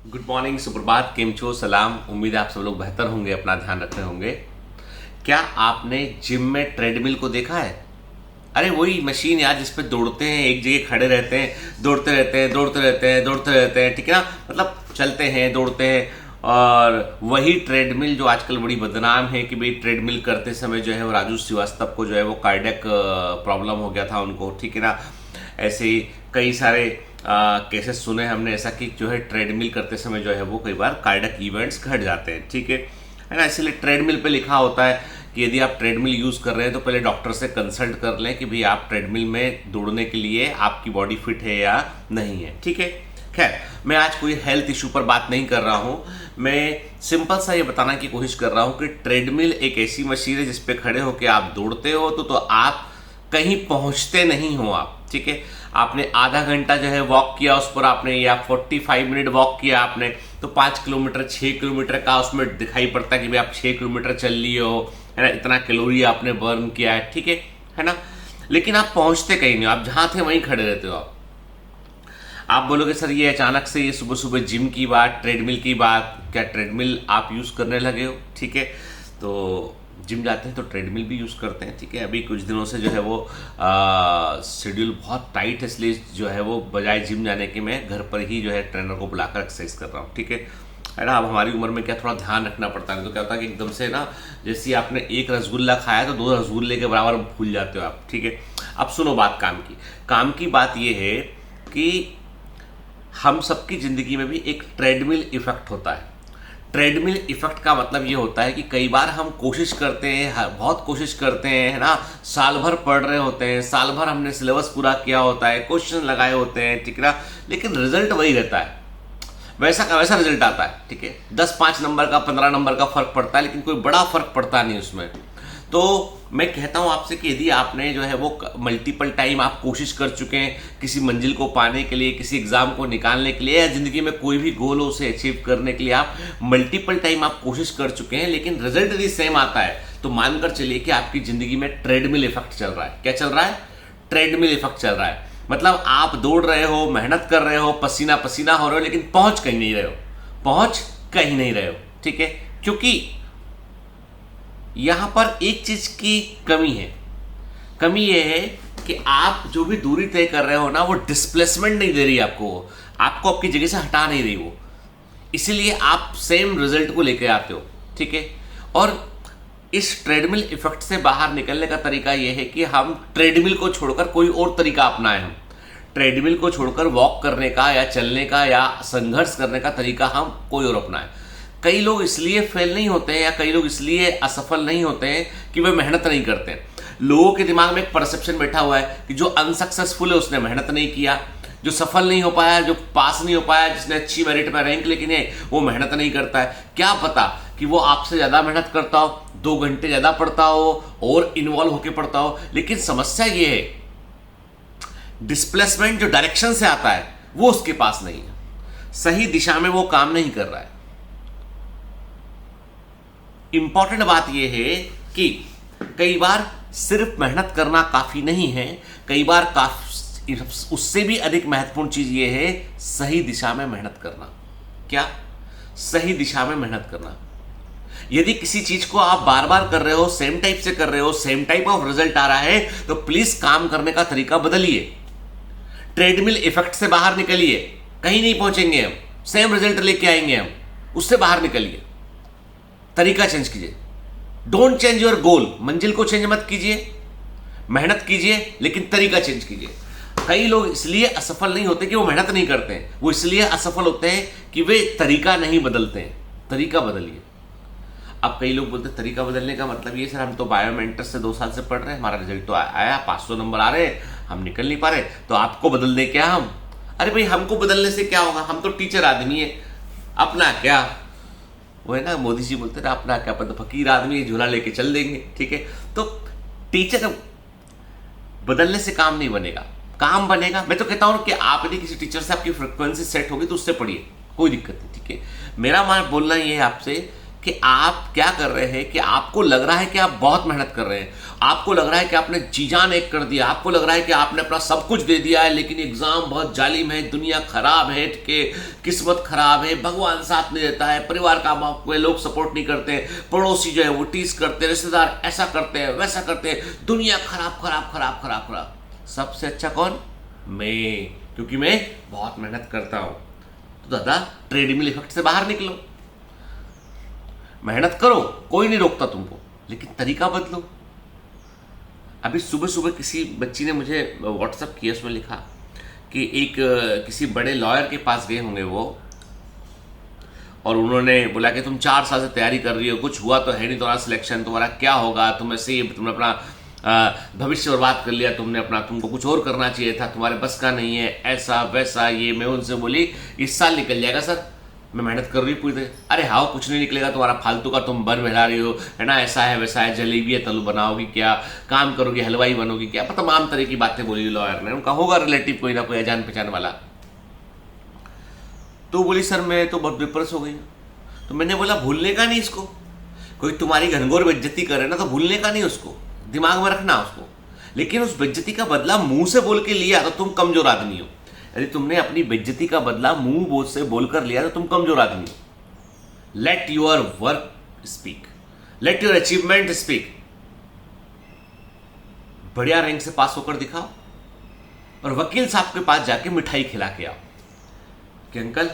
Good morning, सुप्रभात, केम छो, सलाम। उम्मीद है आप सब लोग बेहतर होंगे, अपना ध्यान रख रहे होंगे। क्या आपने जिम में ट्रेडमिल को देखा है? अरे वही मशीन यार जिस पे दौड़ते हैं, एक जगह खड़े रहते हैं, दौड़ते रहते हैं, दौड़ते रहते हैं, दौड़ते रहते हैं, ठीक है ना। मतलब चलते हैं, दौड़ते हैं। और वही ट्रेडमिल जो आजकल बड़ी बदनाम है कि भाई ट्रेडमिल करते समय जो है वो राजू श्रीवास्तव को जो है वो कार्डियक प्रॉब्लम हो गया था उनको, ठीक है ना। ऐसे ही कई सारे केसेस सुने हमने ऐसा कि जो है ट्रेडमिल करते समय जो है वो कई बार कार्डियक इवेंट्स घट जाते हैं, ठीक है ना। इसीलिए ट्रेडमिल पे लिखा होता है कि यदि आप ट्रेडमिल यूज़ कर रहे हैं तो पहले डॉक्टर से कंसल्ट कर लें कि भाई आप ट्रेडमिल में दौड़ने के लिए आपकी बॉडी फिट है या नहीं है, ठीक है। खैर, मैं आज कोई हेल्थ इशू पर बात नहीं कर रहा हूं। मैं सिंपल सा ये बताने की कोशिश कर रहा हूं कि ट्रेडमिल एक ऐसी मशीन है जिस पे खड़े होकर आप दौड़ते हो तो आप कहीं पहुंचते नहीं हो आप, ठीक है। आपने आधा घंटा जो है वॉक किया उस पर आपने, या 45 मिनट वॉक किया आपने, तो 5 किलोमीटर 6 किलोमीटर का उसमें दिखाई पड़ता है कि भाई आप 6 किलोमीटर चल लिए हो, है ना। इतना कैलोरी आपने बर्न किया है, ठीक है ना। लेकिन आप पहुंचते कहीं नहीं, आप जहां थे वहीं खड़े रहते हो। आप बोलोगे सर ये अचानक से ये सुबह सुबह जिम की बात, ट्रेडमिल की बात, क्या ट्रेडमिल आप यूज करने लगे हो? ठीक है, तो जिम जाते हैं तो ट्रेडमिल भी यूज करते हैं, ठीक है। अभी कुछ दिनों से जो है वो शेड्यूल बहुत टाइट है, इसलिए जो है वो बजाय जिम जाने के मैं घर पर ही जो है ट्रेनर को बुलाकर एक्सरसाइज कर रहा हूँ, ठीक है ना। अब हमारी उम्र में क्या थोड़ा ध्यान रखना पड़ता है, तो क्या होता है कि एकदम से ना जैसे आपने एक रसगुल्ला खाया तो 2 रसगुल्ले के बराबर भूल जाते हो आप, ठीक है। अब सुनो बात काम की बात यह है कि हम सबकी जिंदगी में भी एक ट्रेडमिल इफेक्ट होता है। ट्रेडमिल इफेक्ट का मतलब ये होता है कि कई बार हम कोशिश करते हैं, बहुत कोशिश करते हैं, है ना। साल भर पढ़ रहे होते हैं, साल भर हमने सिलेबस पूरा किया होता है, क्वेश्चन लगाए होते हैं, ठीक है ना। लेकिन रिजल्ट वही रहता है, वैसा का वैसा रिजल्ट आता है, ठीक है। 10-5 नंबर का, 15 नंबर का फर्क पड़ता है, लेकिन कोई बड़ा फर्क पड़ता नहीं उसमें। तो मैं कहता हूं आपसे कि यदि आपने जो है वो मल्टीपल टाइम आप कोशिश कर चुके हैं किसी मंजिल को पाने के लिए, किसी एग्जाम को निकालने के लिए, या जिंदगी में कोई भी गोल हो उसे अचीव करने के लिए आप मल्टीपल टाइम आप कोशिश कर चुके हैं, लेकिन रिजल्ट यदि सेम आता है तो मानकर चलिए कि आपकी जिंदगी में ट्रेडमिल इफेक्ट चल रहा है। क्या चल रहा है? ट्रेडमिल इफेक्ट चल रहा है। मतलब आप दौड़ रहे हो, मेहनत कर रहे हो, पसीना पसीना हो रहे हो, लेकिन पहुंच कहीं नहीं रहे हो, पहुंच कहीं नहीं रहे हो, ठीक है। क्योंकि यहां पर एक चीज की कमी है। कमी यह है कि आप जो भी दूरी तय कर रहे हो ना, वो डिस्प्लेसमेंट नहीं दे रही आपको आपकी जगह से हटा नहीं रही वो, इसीलिए आप सेम रिजल्ट को लेकर आते हो, ठीक है। और इस ट्रेडमिल इफेक्ट से बाहर निकलने का तरीका यह है कि हम ट्रेडमिल को छोड़कर कोई और तरीका अपनाएं। हम ट्रेडमिल को छोड़कर वॉक करने का या चलने का या संघर्ष करने का तरीका हम कोई और अपनाएं। कई लोग इसलिए फेल नहीं होते हैं या कई लोग इसलिए असफल नहीं होते हैं कि वे मेहनत नहीं करते हैं। लोगों के दिमाग में एक परसेप्शन बैठा हुआ है कि जो अनसक्सेसफुल है उसने मेहनत नहीं किया, जो सफल नहीं हो पाया, जो पास नहीं हो पाया, जिसने अच्छी मेरिट में रैंक लेकिन है वो मेहनत नहीं करता है। क्या पता कि वो आपसे ज्यादा मेहनत करता हो, 2 घंटे ज्यादा पढ़ता हो और इन्वॉल्व होकर पढ़ता हो, लेकिन समस्या ये है डिस्प्लेसमेंट जो डायरेक्शन से आता है वो उसके पास नहीं है, सही दिशा में वो काम नहीं कर रहा है। इंपॉर्टेंट बात यह है कि कई बार सिर्फ मेहनत करना काफी नहीं है, कई बार उससे भी अधिक महत्वपूर्ण चीज यह है सही दिशा में मेहनत करना। क्या? सही दिशा में मेहनत करना। यदि किसी चीज को आप बार बार कर रहे हो, सेम टाइप से कर रहे हो, सेम टाइप ऑफ रिजल्ट आ रहा है, तो प्लीज काम करने का तरीका बदलिए। ट्रेडमिल इफेक्ट से बाहर निकलिए। कहीं नहीं पहुंचेंगे हम, सेम रिजल्ट लेके आएंगे हम, उससे बाहर निकलिए, तरीका चेंज कीजिए। डोंट चेंज योर गोल, मंजिल को चेंज मत कीजिए, मेहनत कीजिए, लेकिन तरीका चेंज कीजिए। कई लोग इसलिए असफल नहीं होते कि वो मेहनत नहीं करते हैं, वो इसलिए असफल होते हैं कि वे तरीका नहीं बदलते हैं। तरीका बदलिए। अब कई लोग बोलते हैं तरीका बदलने का मतलब ये सर हम तो बायोमेंटर से 2 साल से पढ़ रहे हैं, हमारा रिजल्ट तो आया, 500 नंबर आ रहे हैं, हम निकल नहीं पा रहे, तो आपको बदल दे क्या हम? अरे भाई हमको बदलने से क्या होगा, हम तो टीचर आदमी है, अपना क्या, वो है ना मोदी जी बोलते ना अपना क्या पता, फकीर आदमी झूला लेके चल देंगे, ठीक है। तो टीचर बदलने से काम नहीं बनेगा, काम बनेगा। मैं तो कहता हूं कि आप यदि किसी टीचर से आपकी फ्रिक्वेंसी सेट होगी तो उससे पढ़िए, कोई दिक्कत नहीं, ठीक है। मेरा मान बोलना ये है आपसे कि आप क्या कर रहे हैं, कि आपको लग रहा है कि आप बहुत मेहनत कर रहे हैं, आपको लग रहा है कि आपने जी जान एक कर दिया, आपको लग रहा है कि आपने अपना सब कुछ दे दिया है, लेकिन एग्जाम बहुत जालिम है, दुनिया खराब है, कि किस्मत खराब है, भगवान साथ नहीं देता है, परिवार का आपको लोग सपोर्ट नहीं करते, पड़ोसी जो है वो टीज करते, रिश्तेदार ऐसा करते हैं वैसा करते हैं, दुनिया खराब खराब खराब खराब खराब। सबसे अच्छा कौन? मैं, क्योंकि मैं बहुत मेहनत करता हूं। तो दादा ट्रेडमिल इफेक्ट से बाहर निकलो, मेहनत करो, कोई नहीं रोकता तुमको, लेकिन तरीका बदलो। अभी सुबह सुबह किसी बच्ची ने मुझे व्हाट्सअप किया, उसमें लिखा कि एक किसी बड़े लॉयर के पास गए होंगे वो, और उन्होंने बोला कि तुम 4 साल से तैयारी कर रही हो, कुछ हुआ तो है नहीं, तुम्हारा सिलेक्शन, तुम्हारा क्या होगा, तुम ऐसे ही तुमने अपना भविष्य बर्बाद कर लिया, तुमने अपना, तुमको कुछ और करना चाहिए था, तुम्हारे बस का नहीं है, ऐसा वैसा ये। मैं उनसे बोली इस साल निकल जाएगा सर, मैं मेहनत कर रही हूँ पूरी तरह। अरे हाँ कुछ नहीं निकलेगा, तुम्हारा फालतू का तुम बन बहला रही हो, है ना, ऐसा है वैसा है, जलेबी है तलू बनाओगी क्या, काम करोगी हलवाई बनोगी क्या, तमाम तरह की बातें बोली लॉयर ने। उनका होगा रिलेटिव कोई ना कोई जान पहचान वाला। तो बोली सर मैं तो बहुत डिप्रेस हो गई। तो मैंने बोला भूलने का नहीं इसको, कोई तुम्हारी घनघोर बेइज्जती करे ना तो भूलने का नहीं, उसको दिमाग में रखना उसको, लेकिन उस बेइज्जती का बदला मुंह से बोल के लिया तो तुम कमजोर आदमी हो। यदि तुमने अपनी बेइज्जती का बदला मुंह बोझ से बोलकर लिया तो तुम कमजोर आदमी हो। Let your work speak, let your achievement speak. बढ़िया रैंक से पास होकर दिखाओ और वकील साहब के पास जाके मिठाई खिला के आओ कि अंकल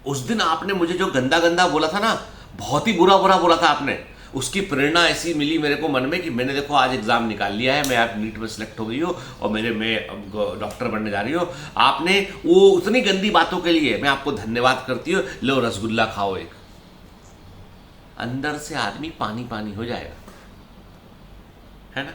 उस दिन आपने मुझे जो गंदा गंदा बोला था ना, बहुत ही बुरा बुरा बोला था आपने, उसकी प्रेरणा ऐसी मिली मेरे को मन में कि मैंने देखो आज एग्जाम निकाल लिया है, मैं आप नीट में सिलेक्ट हो गई हो और मैं अब डॉक्टर बनने जा रही हो। आपने वो उतनी गंदी बातों के लिए मैं आपको धन्यवाद करती हूँ, लो रसगुल्ला खाओ एक। अंदर से आदमी पानी पानी हो जाएगा, है ना।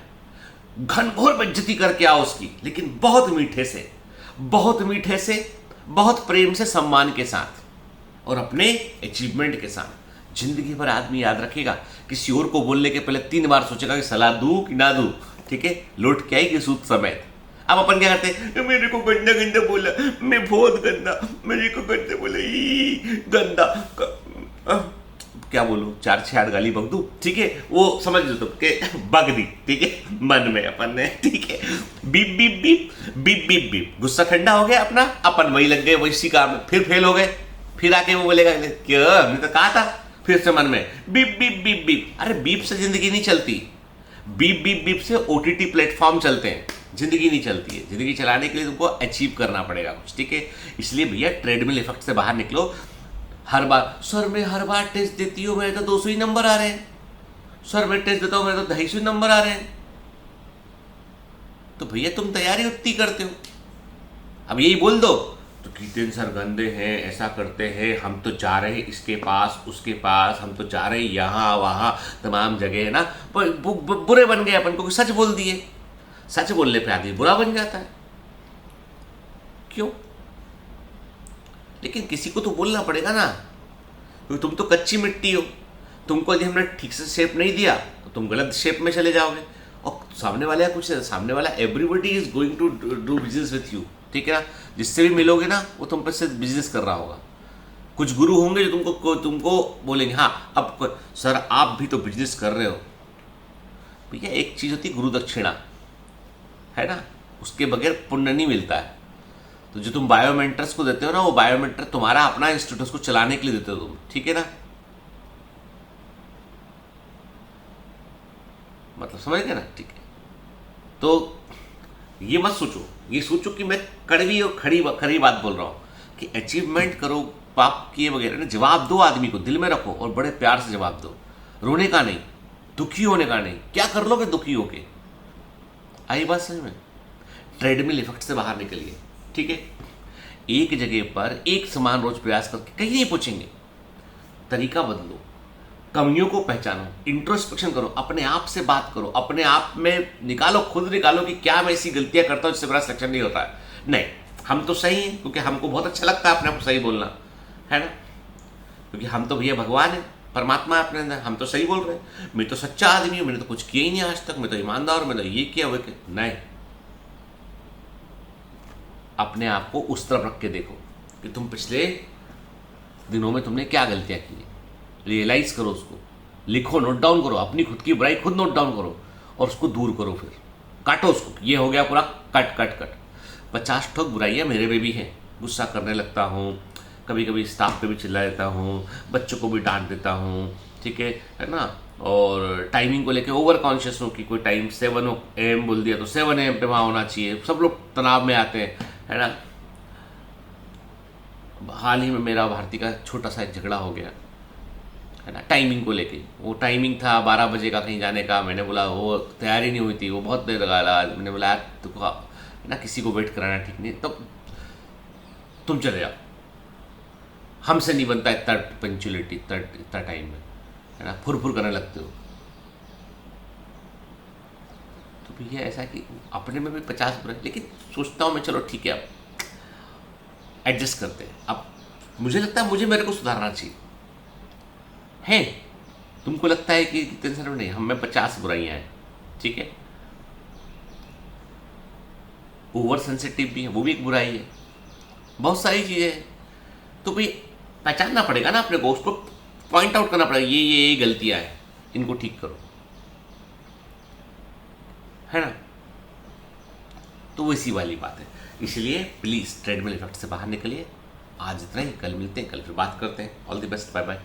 घनघोर बेइज्जती करके आओ उसकी, लेकिन बहुत मीठे से, बहुत मीठे से, बहुत प्रेम से, सम्मान के साथ और अपने अचीवमेंट के साथ। जिंदगी भर आदमी याद रखेगा, किसी और को बोलने के पहले 3 बार सोचेगा कि सलाह दूं कि ना दूं, ठीक है, लौट के आएगी सूद समेत। अब अपन क्या करते हैं, मेरे को गंदा गंदा बोला, मैं बहुत गंदा, मेरे को गंदा बोला, गंदा क्या बोलूं, 4-6 गाली बक दूं, ठीक है, वो समझ लो तुम के बक दी, ठीक है, मन में अपन ने, ठीक है, beep beep beep beep beep beep, गुस्सा ठंडा हो गया अपना, अपन वही लग गए वही काम, फिर फेल हो गए, फिर आके वो बोलेगा क्यों, हमने तो कहा था, फिर से मन में बीप बीप बीप बीप। अरे बीप से जिंदगी नहीं चलती, बीप बीप बीप से ओटीटी प्लेटफॉर्म चलते हैं, जिंदगी नहीं चलती है। जिंदगी चलाने के लिए तुमको अचीव करना पड़ेगा कुछ, ठीक है। इसलिए भैया ट्रेडमिल इफेक्ट से बाहर निकलो। हर बार सर मैं हर बार टेस्ट देती हूँ, मेरे तो 200 ही नंबर आ रहे हैं, सर मैं टेस्ट देता हूँ मेरे तो 250 नंबर आ रहे हैं। तो भैया तुम तैयारी उतनी करते हो, अब यही बोल दो तो कितने सर गंदे हैं, ऐसा करते हैं, हम तो जा रहे हैं इसके पास उसके पास, हम तो जा रहे हैं यहाँ वहाँ तमाम जगह, है ना, बुरे बन गए अपन को, सच बोल दिए। सच बोलने पे आदमी बुरा बन जाता है, क्यों? लेकिन किसी को तो बोलना पड़ेगा ना, क्योंकि तुम तो कच्ची मिट्टी हो, तुमको यदि हमने ठीक से शेप नहीं दिया तो तुम गलत शेप में चले जाओगे। और सामने वाले का कुछ, सामने वाला everybody is going to do business with you, ठीक है ना। जिससे भी मिलोगे ना वो तुम पर से बिजनेस कर रहा होगा। कुछ गुरु होंगे जो तुमको बोलेंगे हाँ अब सर आप भी तो बिजनेस कर रहे हो। भैया एक चीज होती है गुरु दक्षिणा, है ना, उसके बगैर पुण्य नहीं मिलता है। तो जो तुम बायोमेंटर्स को देते हो ना, वो बायोमेंटर तुम्हारा अपना इंस्टीट्यूट को चलाने के लिए देते हो तुम, ठीक है ना, मतलब समझ गए ना, ठीक है। तो ये मत सोचो, ये सोचो कि मैं कड़वी और खरी बात बोल रहा हूं कि अचीवमेंट करो, पाप किए वगैरह ना, जवाब दो आदमी को, दिल में रखो और बड़े प्यार से जवाब दो, रोने का नहीं, दुखी होने का नहीं। क्या कर लोगे दुखी होके? आई बात समझ में? ट्रेडमिल इफेक्ट से बाहर निकलिए, ठीक है। एक जगह पर एक समान रोज प्रयास करके कहीं नहीं पहुंचेंगे। तरीका बदलो, कमियों को पहचानो, इंट्रोस्पेक्शन करो, अपने आप से बात करो, अपने आप में निकालो, खुद निकालो कि क्या मैं ऐसी गलतियां करता हूं जिससे मेरा सिलेक्शन नहीं होता है। नहीं, हम तो सही हैं, क्योंकि हमको बहुत अच्छा लगता है अपने आप को सही बोलना, है ना, क्योंकि हम तो भैया भगवान है, परमात्मा है अपने अंदर, हम तो सही बोल रहे हैं। मैं तो सच्चा आदमी हूं, मैंने तो कुछ किया ही नहीं आज तक, मैं तो ईमानदार, मैं तो ये किया वो किया। नहीं, अपने आप को उस तरफ रख के देखो कि तुम पिछले दिनों में तुमने क्या गलतियां की, रियलाइज करो उसको, लिखो, नोट डाउन करो, अपनी खुद की बुराई खुद नोट डाउन करो और उसको दूर करो, फिर काटो उसको। ये हो गया पूरा, कट कट कट। 50 ठोक बुराइयाँ मेरे में भी हैं। गुस्सा करने लगता हूँ, कभी कभी स्टाफ पे भी चिल्ला देता हूँ, बच्चों को भी डांट देता हूँ, ठीक है ना। और टाइमिंग को लेके ओवर कॉन्शियस हूँ कि कोई टाइम 7 AM बोल दिया तो 7 AM पे वहाँ होना चाहिए। सब लोग तनाव में आते हैं, है ना। हाल ही में मेरा भारती का छोटा सा एक झगड़ा हो गया, है ना, टाइमिंग को लेके। वो टाइमिंग था 12 बजे का कहीं जाने का। मैंने बोला, वो तैयारी नहीं हुई थी, वो बहुत देर लगा रहा। मैंने बोला यार तुमको ना किसी को वेट कराना ठीक नहीं, तो तुम चले जाओ, हमसे नहीं बनता इतना पंक्चुअलिटी, इतना टाइम में, है ना। फुर करने लगते हो। तो भैया ऐसा कि अपने में भी 50 बुराई, लेकिन सोचता हूँ मैं चलो ठीक है, अब एडजस्ट करते हैं। अब मुझे लगता है मुझे मेरे को सुधारना चाहिए है। तुमको लगता है कि इतने सारे नहीं, हम में 50 बुराइयां हैं, ठीक है। ओवर सेंसिटिव भी है, वो भी एक बुराई है। बहुत सारी चीजें हैं, तो भाई पहचानना पड़ेगा ना अपने को, उसको पॉइंट आउट करना पड़ेगा, ये गलतियां हैं, इनको ठीक करो, है ना। तो वैसी वाली बात है। इसलिए प्लीज ट्रेडमिल इफेक्ट से बाहर निकलिए। आज इतना ही, कल मिलते हैं, कल फिर बात करते हैं। All the best, bye bye.